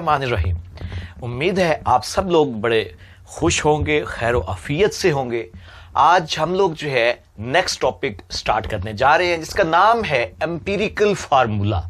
बिस्मिल्लाहिर्रहमानिर्रहीम। उम्मीद है आप सब लोग बड़े खुश होंगे, खैर व आफियत से होंगे। आज हम लोग जो है नेक्स्ट टॉपिक स्टार्ट करने जा रहे हैं जिसका नाम है एम्पिरिकल फार्मूला।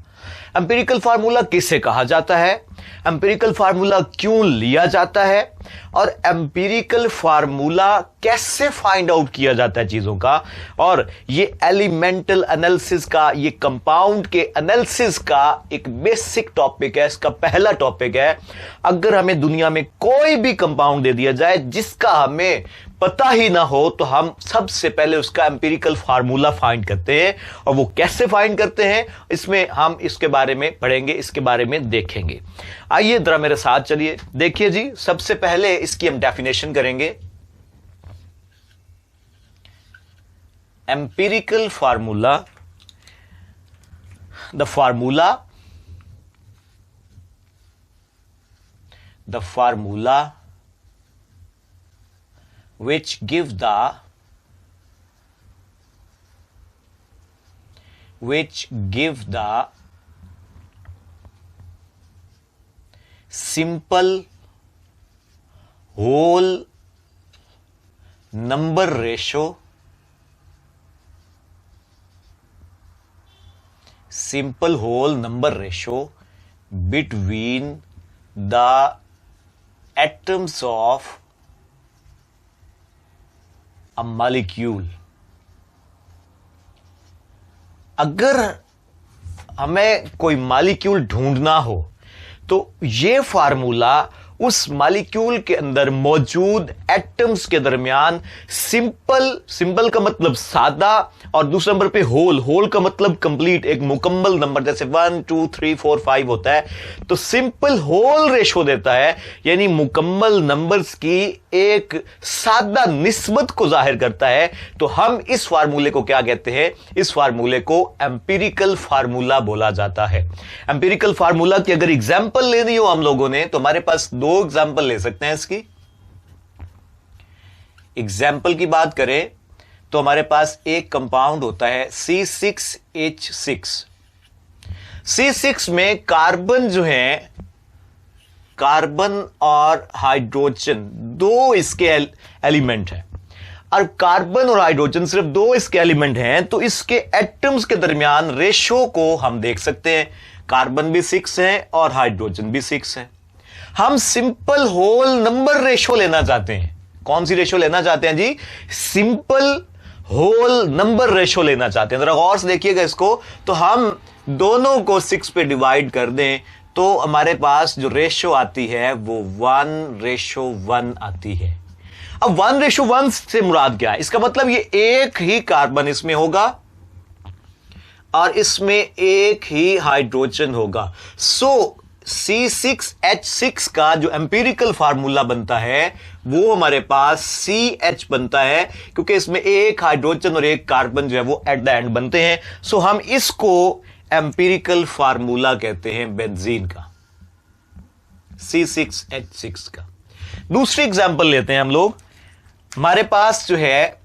एम्पिरिकल फार्मूला किसे कहा जाता है, एम्पिरिकल फार्मूला क्यों लिया जाता है और एम्पिरिकल फार्मूला कैसे फाइंड आउट किया जाता है चीजों का, और ये एलिमेंटल एनालिसिस का, ये कंपाउंड के एनालिसिस का एक बेसिक टॉपिक है। इसका पहला टॉपिक है, अगर हमें दुनिया में कोई भी कंपाउंड दे दिया जाए जिसका हमें पता ही ना हो तो हम सबसे पहले उसका एम्पिरिकल फार्मूला फाइंड करते हैं। और वो कैसे फाइंड करते हैं इसमें हम इसके बारे में पढ़ेंगे, इसके बारे में देखेंगे। आइए जरा मेरे साथ चलिए, देखिए जी। सबसे पहले इसकी हम डेफिनेशन करेंगे। Empirical formula, the formula which give the simple whole number ratio between the atoms of a molecule। अगर हमें कोई मॉलिक्यूल ढूंढना हो तो ये फार्मूला उस मॉलिक्यूल के अंदर मौजूद एटम्स के दरमियान सिंपल का मतलब सादा, और दूसरे नंबर पे होल का मतलब कंप्लीट, एक मुकम्मल नंबर जैसे 1 2 3 4 5 होता है, तो सिंपल होल रेशो देता है, यानी मुकम्मल नंबर्स की एक सादा निस्बत को जाहिर करता है। तो हम इस फार्मूले को क्या कहते हैं, इस फार्मूले को एम्पिरिकल फार्मूला बोला जाता है। एम्पिरिकल फार्मूला की अगर एग्जांपल लेनी हो हम लोगों ने तो हमारे पास दो एग्जांपल ले सकते हैं। इसकी एग्जांपल की बात करें तो हमारे पास एक कंपाउंड होता है C6H6। C6 में कार्बन जो है, कार्बन और हाइड्रोजन दो इसके एलिमेंट हैं। और कार्बन और हाइड्रोजन सिर्फ दो इसके एलिमेंट हैं, तो इसके एटम्स के दरमियान रेशो को हम देख सकते हैं। कार्बन भी 6 है और हाइड्रोजन भी 6 है। हम सिंपल होल नंबर रेशो लेना चाहते हैं। कौन सी रेशो लेना चाहते हैं जी? सिंपल होल नंबर रेशो लेना चाहते हैं। जरा गौर से देखिएगा इसको। तो हम दोनों को 6 पे डिवाइड कर दें तो हमारे पास जो रेशो आती है वो 1:1 आती है। अब 1:1 से मुराद क्या है? इसका मतलब ये एक ही कार्बन इसमें होगा और इसमें एक ही हाइड्रोजन होगा। सो C6H6 का जो एम्पिरिकल फार्मूला बनता है वो हमारे पास CH बनता है, क्योंकि इसमें एक हाइड्रोजन और एक कार्बन जो है वो एट द एंड बनते हैं। सो हम इसको एम्पिरिकल फार्मूला कहते हैं बेंजीन का, C6H6 का। दूसरी एग्जांपल लेते हैं हम लोग। हमारे पास जो है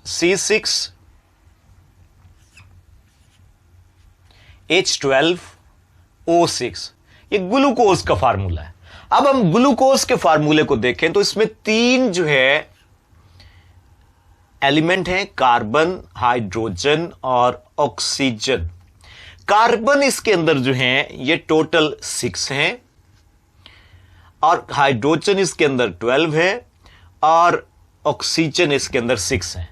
C6H12O6, ये ग्लूकोज का फार्मूला है। अब हम ग्लूकोज के फार्मूले को देखें तो इसमें 3 जो है एलिमेंट हैं, कार्बन, हाइड्रोजन और ऑक्सीजन। कार्बन इसके अंदर जो हैं ये टोटल 6 हैं और हाइड्रोजन इसके अंदर 12 है और ऑक्सीजन इसके अंदर 6 है।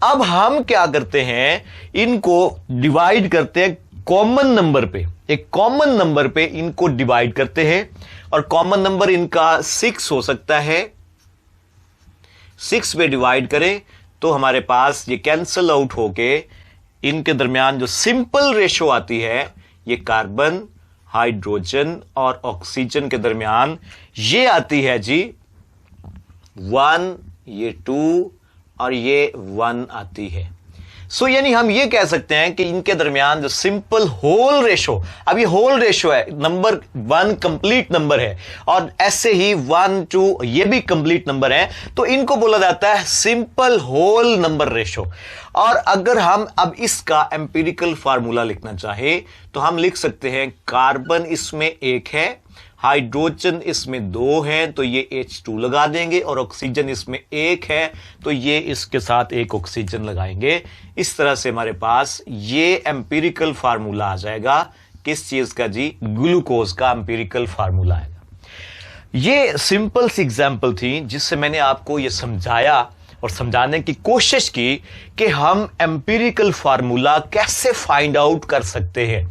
अब हम क्या करते हैं, इनको डिवाइड करते हैं कॉमन नंबर पे, एक कॉमन नंबर पे इनको डिवाइड करते हैं, और कॉमन नंबर इनका 6 हो सकता है। 6 पे डिवाइड करें तो हमारे पास ये कैंसल आउट होके इनके दरमियान जो सिंपल रेशो आती है ये कार्बन, हाइड्रोजन और ऑक्सीजन के दरमियान ये आती है जी 1, ये 2 और ये 1 आती है। सो यानी हम ये कह सकते हैं कि इनके दरमियान जो सिंपल होल रेशो, अब ये होल रेशो है, नंबर 1 कंप्लीट नंबर है और ऐसे ही 1 2 ये भी कंप्लीट नंबर है, तो इनको बोला जाता है सिंपल होल नंबर रेशो। और अगर हम अब इसका एम्पिरिकल फार्मूला लिखना चाहे तो हम लिख सकते हैं कार्बन इसमें 1 है, हाइड्रोजन इसमें 2 हैं तो ये H2 लगा देंगे, और ऑक्सीजन इसमें 1 है तो ये इसके साथ एक ऑक्सीजन लगाएंगे। इस तरह से हमारे पास ये एम्पिरिकल फार्मूला आ जाएगा। किस चीज का जी? ग्लूकोज का एम्पिरिकल फार्मूला आएगा। ये सिंपल सी एग्जांपल थी जिससे मैंने आपको ये समझाया और समझाने की कोशिश की कि हम एम्पिरिकल फार्मूला कैसे फाइंड आउट कर सकते हैं।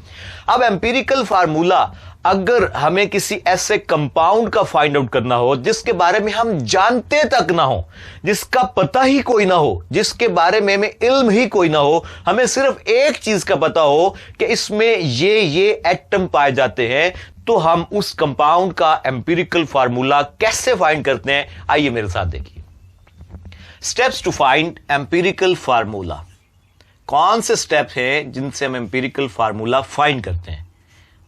अब एम्पिरिकल फार्मूला अगर हमें किसी ऐसे कंपाउंड का फाइंड आउट करना हो जिसके बारे में हम जानते तक ना हो, जिसका पता ही कोई ना हो, जिसके बारे में हमें इल्म ही कोई ना हो, हमें सिर्फ एक चीज का पता हो कि इसमें ये एटम पाए जाते हैं, तो हम उस कंपाउंड का एम्पिरिकल फार्मूला कैसे फाइंड करते हैं, आइए मेरे साथ देखिए। Steps to find empirical formula. कौन से स्टेप हैं जिनसे हम एम्पिरिकल फार्मूला फाइंड करते हैं?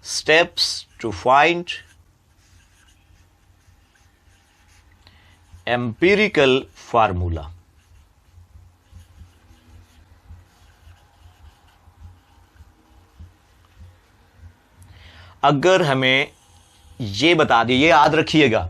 Steps to find empirical formula। अगर हमें ये बता दिए, ये याद रखिएगा,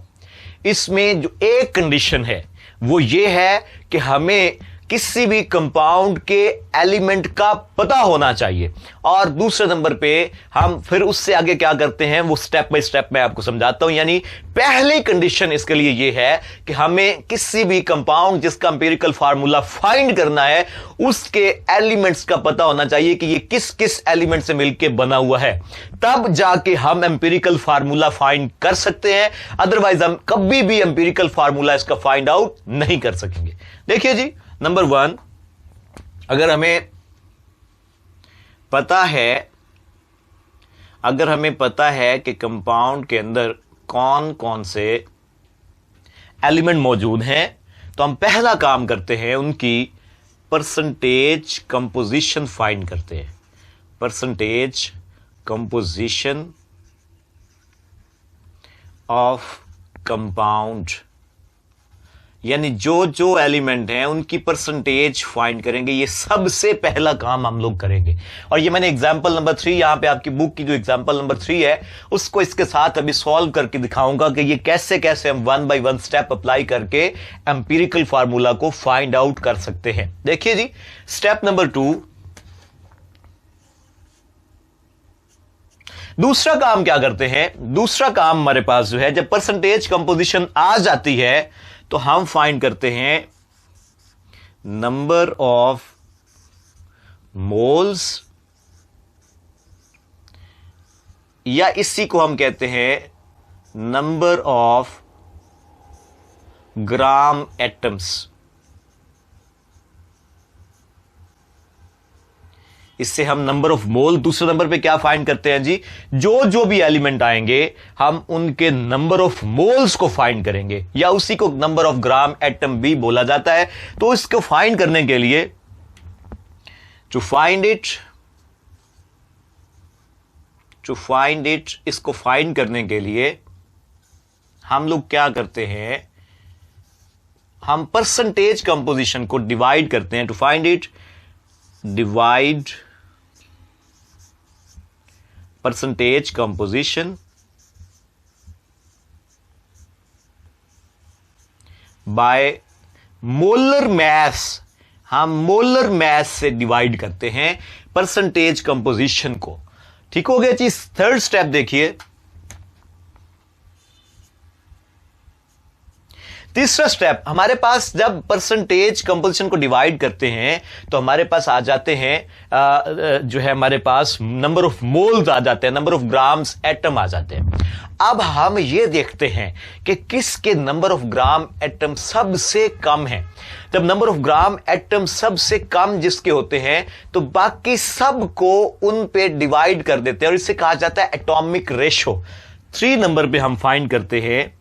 इसमें जो एक कंडीशन है वो ये है कि हमें किसी भी कंपाउंड के एलिमेंट का पता होना चाहिए, और दूसरे नंबर पे हम फिर उससे आगे क्या करते हैं वो स्टेप बाय स्टेप मैं आपको समझाता हूं। यानी पहली कंडीशन इसके लिए ये है कि हमें किसी भी कंपाउंड जिसका एम्पिरिकल फार्मूला फाइंड करना है उसके एलिमेंट्स का पता होना चाहिए कि ये किस किस एलिमेंट से मिलकर बना हुआ है, तब जाके हम एम्पिरिकल फार्मूला फाइंड कर सकते हैं। अदरवाइज हम कभी भी एम्पिरिकल फार्मूला इसका फाइंड आउट नहीं कर सकेंगे। देखिए जी, नंबर 1, अगर हमें पता है कि कंपाउंड के अंदर कौन कौन से एलिमेंट मौजूद हैं, तो हम पहला काम करते हैं उनकी परसेंटेज कंपोजिशन फाइंड करते हैं। परसेंटेज कंपोजिशन ऑफ कंपाउंड, यानी जो जो एलिमेंट हैं उनकी परसेंटेज फाइंड करेंगे। ये सबसे पहला काम हम लोग करेंगे, और ये मैंने एग्जांपल नंबर 3 यहां पे आपकी बुक की जो एग्जांपल नंबर 3 है उसको इसके साथ अभी सॉल्व करके दिखाऊंगा कि ये कैसे कैसे हम 1 बाय 1 स्टेप अप्लाई करके एम्पिरिकल फार्मूला को फाइंड आउट कर सकते हैं। देखिए जी, स्टेप नंबर 2, दूसरा काम क्या करते हैं? दूसरा काम हमारे पास जो है, जब परसेंटेज कंपोजिशन आ जाती है तो हम फाइंड करते हैं नंबर ऑफ मोल्स, या इसी को हम कहते हैं नंबर ऑफ ग्राम एटम्स। इससे हम नंबर ऑफ मोल, दूसरे नंबर पे क्या फाइंड करते हैं जी? जो जो भी एलिमेंट आएंगे हम उनके नंबर ऑफ मोल्स को फाइंड करेंगे, या उसी को नंबर ऑफ ग्राम एटम भी बोला जाता है। तो इसको फाइंड करने के लिए, टू फाइंड इट, इसको फाइंड करने के लिए हम लोग क्या करते हैं? हम परसेंटेज कंपोजिशन को डिवाइड करते हैं। To find it, divide percentage composition by molar mass. हम मोलर मैस से डिवाइड करते हैं परसेंटेज कंपोजिशन को। ठीक हो गया जी। थर्ड स्टेप देखिए, तीसरा स्टेप, हमारे पास जब परसेंटेज कंपोजिशन को डिवाइड करते हैं तो हमारे पास आ जाते हैं जो है हमारे पास नंबर ऑफ मोल्स आ जाते हैं, नंबर ऑफ ग्राम्स एटम आ जाते हैं। अब हम ये देखते हैं कि किसके नंबर ऑफ ग्राम एटम सबसे कम है। जब नंबर ऑफ ग्राम एटम सबसे कम जिसके होते हैं तो बाकी सब को उन पे डिवाइड कर देते हैं, और इसे कहा जाता है एटॉमिक रेशो। 3 नंबर पे हम फाइंड करते हैं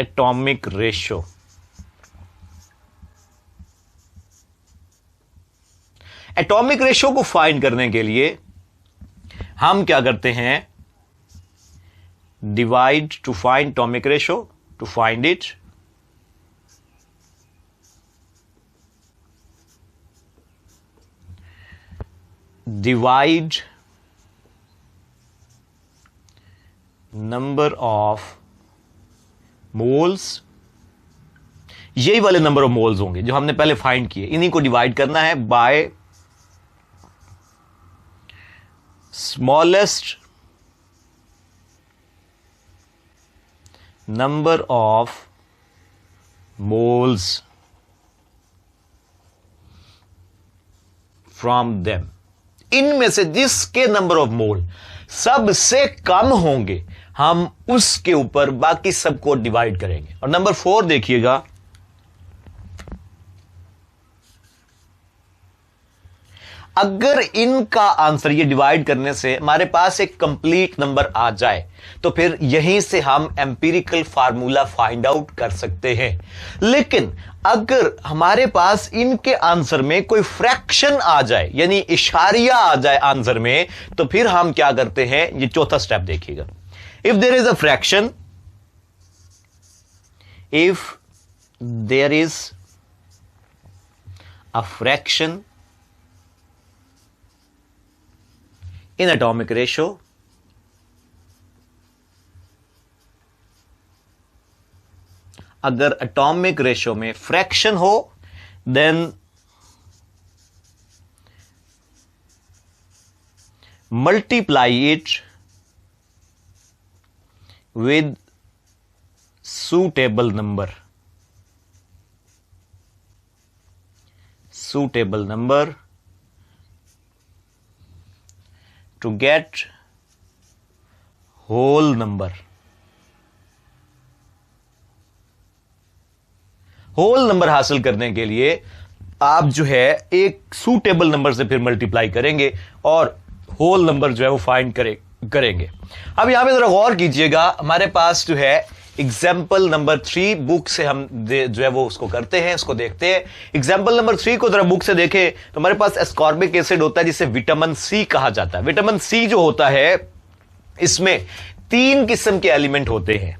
एटॉमिक रेशो। एटॉमिक रेशो को फाइंड करने के लिए हम क्या करते हैं? Divide, to find atomic ratio, to find it, divide number of moles, यही वाले नंबर ऑफ मोल्स होंगे जो हमने पहले फाइंड किए, इन्हीं को डिवाइड करना है by smallest number of moles from them. इनमें से जिसके नंबर ऑफ मोल सबसे कम होंगे हम उसके ऊपर बाकी सबको डिवाइड करेंगे। और नंबर 4 देखिएगा, अगर इनका आंसर ये डिवाइड करने से हमारे पास एक कंप्लीट नंबर आ जाए तो फिर यहीं से हम एम्पिरिकल फार्मूला फाइंड आउट कर सकते हैं। लेकिन अगर हमारे पास इनके आंसर में कोई फ्रैक्शन आ जाए, यानी इशारिया आ जाए आंसर में, तो फिर हम क्या करते हैं, ये चौथा स्टेप देखिएगा। If there is a fraction, if there is a fraction in atomic ratio, अगर एटॉमिक रेशो में फ्रैक्शन हो, then multiply it with suitable number, suitable number to get whole number। Whole number हासिल करने के लिए आप जो है एक सूटेबल नंबर से फिर मल्टीप्लाई करेंगे और होल नंबर जो है वो फाइंड करेंगे। अब यहां पे जरा गौर कीजिएगा, हमारे पास जो है एग्जाम्पल नंबर 3 बुक से हम जो है वो उसको करते हैं, उसको देखते हैं। एग्जाम्पल नंबर 3 को जरा बुक से देखें तो हमारे पास एस्कॉर्बिक एसिड होता है जिसे विटामिन सी कहा जाता है। विटामिन सी जो होता है इसमें 3 किस्म के एलिमेंट होते हैं।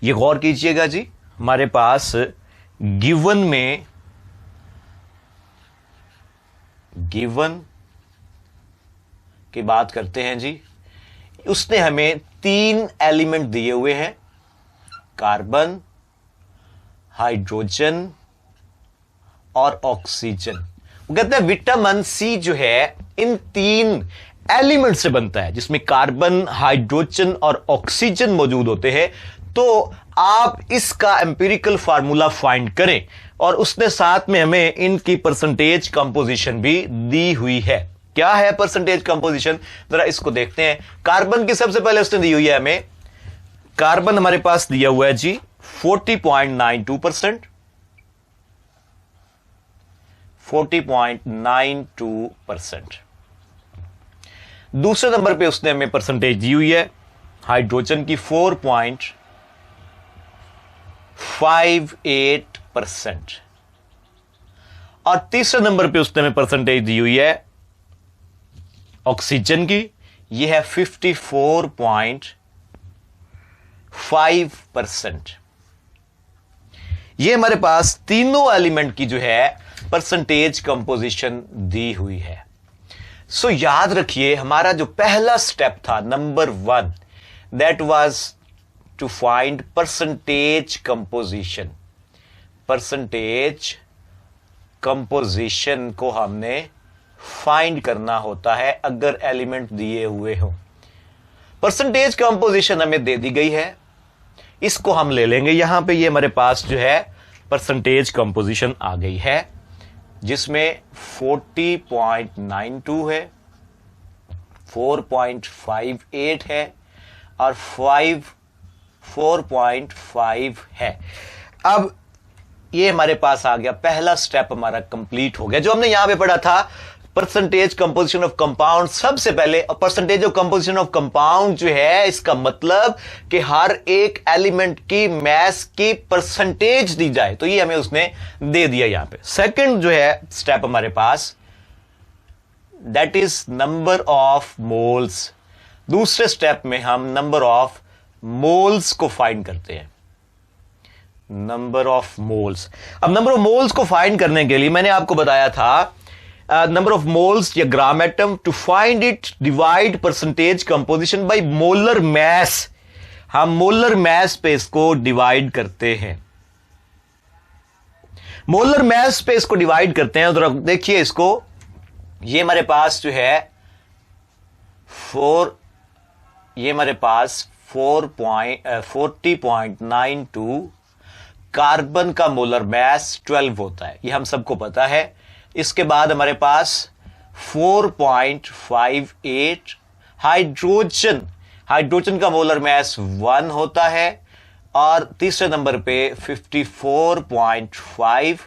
ये गौर कीजिएगा जी, हमारे पास गिवन की बात करते हैं जी, उसने हमें 3 एलिमेंट दिए हुए हैं, कार्बन, हाइड्रोजन और ऑक्सीजन। वो कहते हैं विटामिन सी जो है इन 3 एलिमेंट से बनता है, जिसमें कार्बन, हाइड्रोजन और ऑक्सीजन मौजूद होते हैं। तो आप इसका एम्पिरिकल फार्मूला फाइंड करें और उसने साथ में हमें इनकी परसेंटेज कंपोजिशन भी दी हुई है। क्या है परसेंटेज कंपोजिशन, जरा इसको देखते हैं। कार्बन की सबसे पहले उसने दी हुई है हमें, कार्बन हमारे पास दिया हुआ है जी 40.92%, 40.92%। दूसरे नंबर पे उसने हमें परसेंटेज दी हुई है हाइड्रोजन की 4.58%। और तीसरे नंबर पे उसने हमें परसेंटेज दी हुई है ऑक्सीजन की, यह है 54.5%। ये हमारे पास तीनों एलिमेंट की जो है परसेंटेज कंपोजिशन दी हुई है। सो याद रखिए हमारा जो पहला स्टेप था number 1, that was to find percentage composition. Percentage composition को हमने फाइंड करना होता है अगर एलिमेंट दिए हुए हो। परसेंटेज कंपोजिशन हमें दे दी गई है, इसको हम ले लेंगे यहां पे। ये हमारे पास जो है परसेंटेज कंपोजिशन आ गई है, जिसमें 40.92 है, 4.58 है और 4.5 है। अब ये हमारे पास आ गया, पहला स्टेप हमारा कंप्लीट हो गया। जो हमने यहां पे पढ़ा था परसेंटेज कंपोजिशन ऑफ कंपाउंड, सबसे पहले percentage of composition of compound जो है इसका मतलब कि हर एक एलिमेंट की मास की परसेंटेज दी जाए, तो ये हमें उसने दे दिया यहां पे। सेकंड जो है स्टेप हमारे पास, that is number of moles. दूसरे स्टेप में हम नंबर ऑफ मोल्स को फाइंड करते हैं, नंबर ऑफ मोल्स। अब नंबर ऑफ मोल्स को फाइंड करने के लिए मैंने आपको बताया था नंबर ऑफ मोल्स या gram atom, to find it divide percentage composition by molar mass. हम मोलर मास पे इसको डिवाइड करते हैं। मोलर मास पे इसको डिवाइड करते हैं। तो देखिए इसको, ये हमारे पास जो है 4, ये हमारे पास 40.92 कार्बन का मोलर मास 12 होता है, ये हम सबको पता है। इसके बाद हमारे पास 4.58 हाइड्रोजन का मोलर मास 1 होता है, और तीसरे नंबर पे 54.5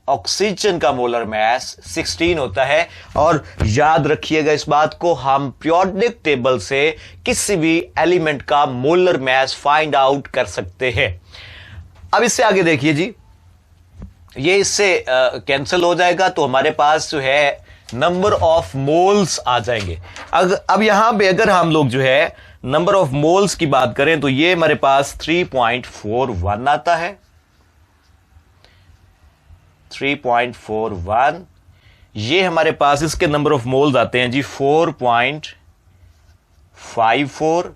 ऑक्सीजन का मोलर मास 16 होता है। और याद रखिएगा इस बात को, हम पीरियोडिक टेबल से किसी भी एलिमेंट का मोलर मास फाइंड आउट कर सकते हैं। अब इससे आगे देखिए जी, ये इससे कैंसिल हो जाएगा, तो हमारे पास जो है नंबर ऑफ मोल्स आ जाएंगे। अब यहां पे अगर हम लोग जो है नंबर ऑफ मोल्स की बात करें, तो ये हमारे पास 3.41 आता है, 3.41। ये हमारे पास इसके नंबर ऑफ मोल्स आते हैं जी 4.54,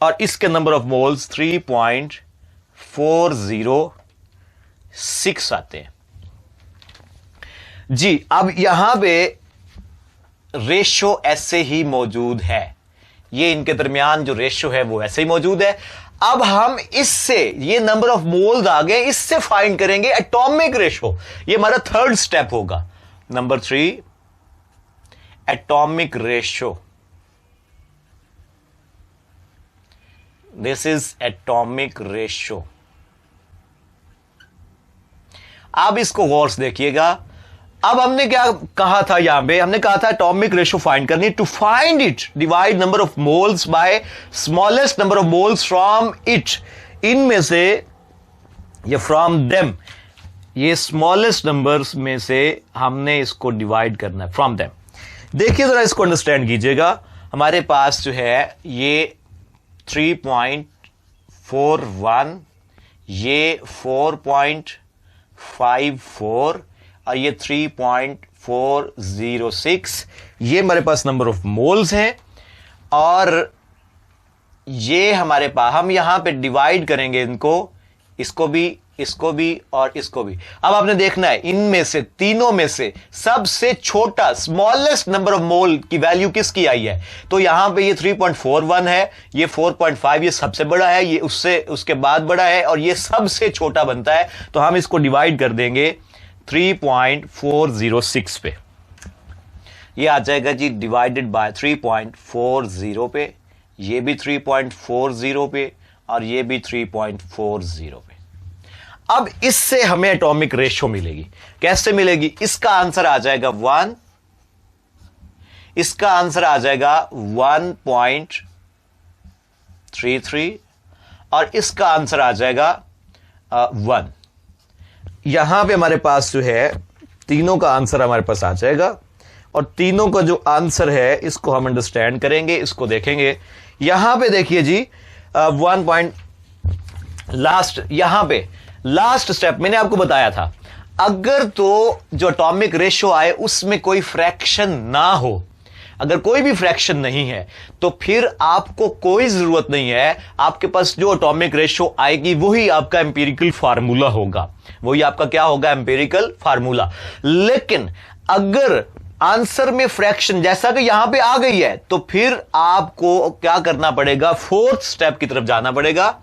और इसके नंबर ऑफ मोल्स 3.406 आते हैं जी। अब यहां पे रेशो ऐसे ही मौजूद है, ये इनके दरमियान जो रेशो है वो ऐसे ही मौजूद है। अब हम इससे, ये नंबर ऑफ मोल्स आ गए, इससे फाइंड करेंगे एटॉमिक रेशो। ये हमारा थर्ड स्टेप होगा। Number 3, atomic ratio. This is atomic ratio. आप इसको गौर से देखिएगा। अब हमने क्या कहा था, यहां पे हमने कहा था एटॉमिक रेशो फाइंड करनी। To find it, divide number of moles by smallest number of moles from it. इनमें से, ये फ्रॉम देम, ये स्मॉलेस्ट नंबर्स में से हमने इसको डिवाइड करना है, फ्रॉम देम। देखिए जरा इसको अंडरस्टैंड कीजिएगा। हमारे पास जो है ये 3.41, ये 4.54 और ये 3.406, ये हमारे पास नंबर ऑफ मोल्स हैं। और ये हमारे पास, हम यहां पे डिवाइड करेंगे इनको, इसको भी, इसको भी और इसको भी। अब आपने देखना है इनमें से, तीनों में से सबसे छोटा स्मॉलेस्ट नंबर ऑफ मोल की वैल्यू किसकी आई है। तो यहां पे ये 3.41 है, ये 4.5, ये सबसे बड़ा है, ये उससे उसके बाद बड़ा है, और ये सबसे छोटा बनता है। तो हम इसको डिवाइड कर देंगे 3.406 पे। ये आ जाएगा जी डिवाइडेड बाय 3.40 पे, ये भी 3.40 पे, और ये भी 3.40 पे। अब इससे हमें एटॉमिक रेशो मिलेगी। कैसे मिलेगी? इसका आंसर आ जाएगा 1, इसका आंसर आ जाएगा 1.33, और इसका आंसर आ जाएगा 1। यहां पे हमारे पास जो है तीनों का आंसर हमारे पास आ जाएगा, और तीनों का जो आंसर है इसको हम अंडरस्टैंड करेंगे, इसको देखेंगे। यहां पे देखिए जी 1 पॉइंट लास्ट, यहां पे लास्ट स्टेप मैंने आपको बताया था, अगर तो जो एटॉमिक रेशो आए उसमें कोई फ्रैक्शन ना हो, अगर कोई भी फ्रैक्शन नहीं है, तो फिर आपको कोई जरूरत नहीं है, आपके पास जो एटॉमिक रेशो आएगी वही आपका एम्पिरिकल फार्मूला होगा, वही आपका क्या होगा, एम्पिरिकल फार्मूला। लेकिन अगर आंसर में फ्रैक्शन जैसा कि यहां पे आ गई है, तो फिर आपको क्या करना पड़ेगा, फोर्थ स्टेप की तरफ जाना पड़ेगा,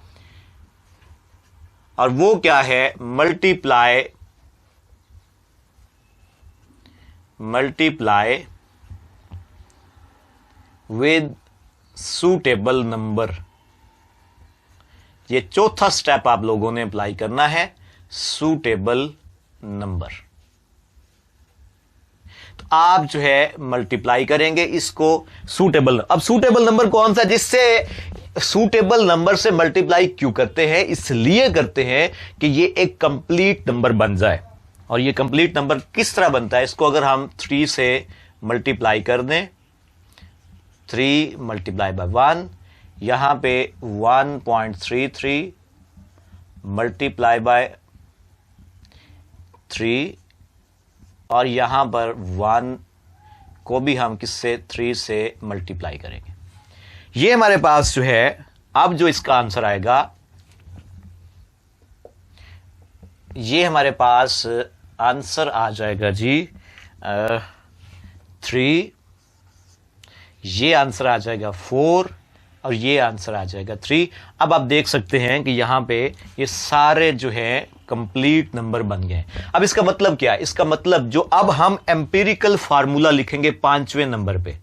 और वो क्या है, मल्टीप्लाई विद सूटेबल नंबर। ये चौथा स्टेप आप लोगों ने अप्लाई करना है, सूटेबल नंबर। तो आप जो है मल्टीप्लाई करेंगे इसको सूटेबल। अब सूटेबल नंबर कौन सा, जिससे सूटेबल नंबर से मल्टीप्लाई क्यों करते हैं, इसलिए करते हैं कि ये एक कंप्लीट नंबर बन जाए। और ये कंप्लीट नंबर किस तरह बनता है, इसको अगर हम 3 से मल्टीप्लाई कर दें, 3 मल्टीप्लाई बाय 1, यहां पे 1.33 मल्टीप्लाई बाय 3, और यहां पर 1 को भी हम किससे, 3 से मल्टीप्लाई करेंगे। ये हमारे पास जो है अब जो इसका आंसर आएगा, ये हमारे पास आंसर आ जाएगा जी 3, ये आंसर आ जाएगा 4 और ये आंसर आ जाएगा 3। अब आप देख सकते हैं कि यहां पे ये सारे जो है कंप्लीट नंबर बन गए। अब इसका मतलब क्या है? इसका मतलब जो अब हम एम्पिरिकल फार्मूला लिखेंगे 5वें नंबर पे,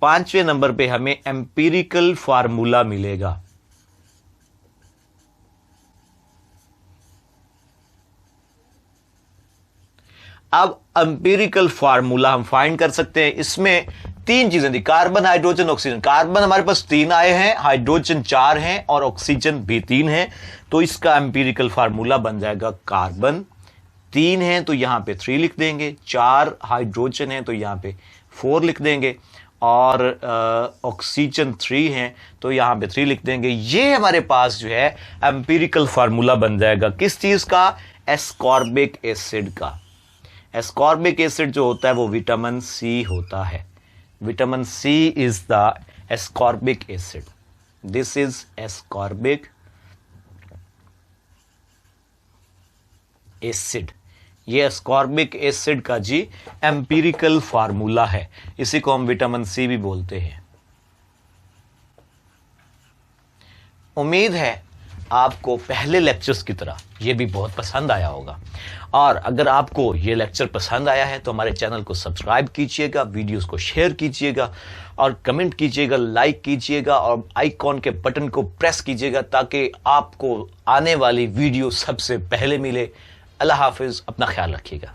5वें नंबर पे हमें एम्पिरिकल फार्मूला मिलेगा। अब एम्पिरिकल फार्मूला हम फाइंड कर सकते हैं। इसमें 3 चीजें थी, कार्बन, हाइड्रोजन, ऑक्सीजन। कार्बन हमारे पास 3 आए हैं, हाइड्रोजन 4 हैं और ऑक्सीजन भी 3 है। तो इसका एम्पिरिकल फार्मूला बन जाएगा कार्बन 3 है तो यहां पे 3 लिख देंगे, 4 हाइड्रोजन है तो यहां पे 4 लिख देंगे और ऑक्सीजन 3 है तो यहां पे 3 लिख देंगे। ये हमारे पास जो है एम्पिरिकल फार्मूला बन जाएगा किस चीज का? एस्कॉर्बिक एसिड का। एस्कॉर्बिक एसिड जो होता है वो विटामिन सी होता है। Vitamin C is the ascorbic acid. This is ascorbic acid. ये एस्कॉर्बिक एसिड का जी एम्पिरिकल फार्मूला है। इसी को हम विटामिन सी भी बोलते हैं। उम्मीद है आपको पहले लेक्चर्स की तरह ये भी बहुत पसंद आया होगा। और अगर आपको ये लेक्चर पसंद आया है तो हमारे चैनल को सब्सक्राइब कीजिएगा, वीडियोस को शेयर कीजिएगा और कमेंट कीजिएगा, लाइक कीजिएगा और आइकॉन के बटन को प्रेस कीजिएगा ताकि आपको आने वाली वीडियो सबसे पहले मिले। अल्लाह हाफिज, अपना ख्याल रखिएगा।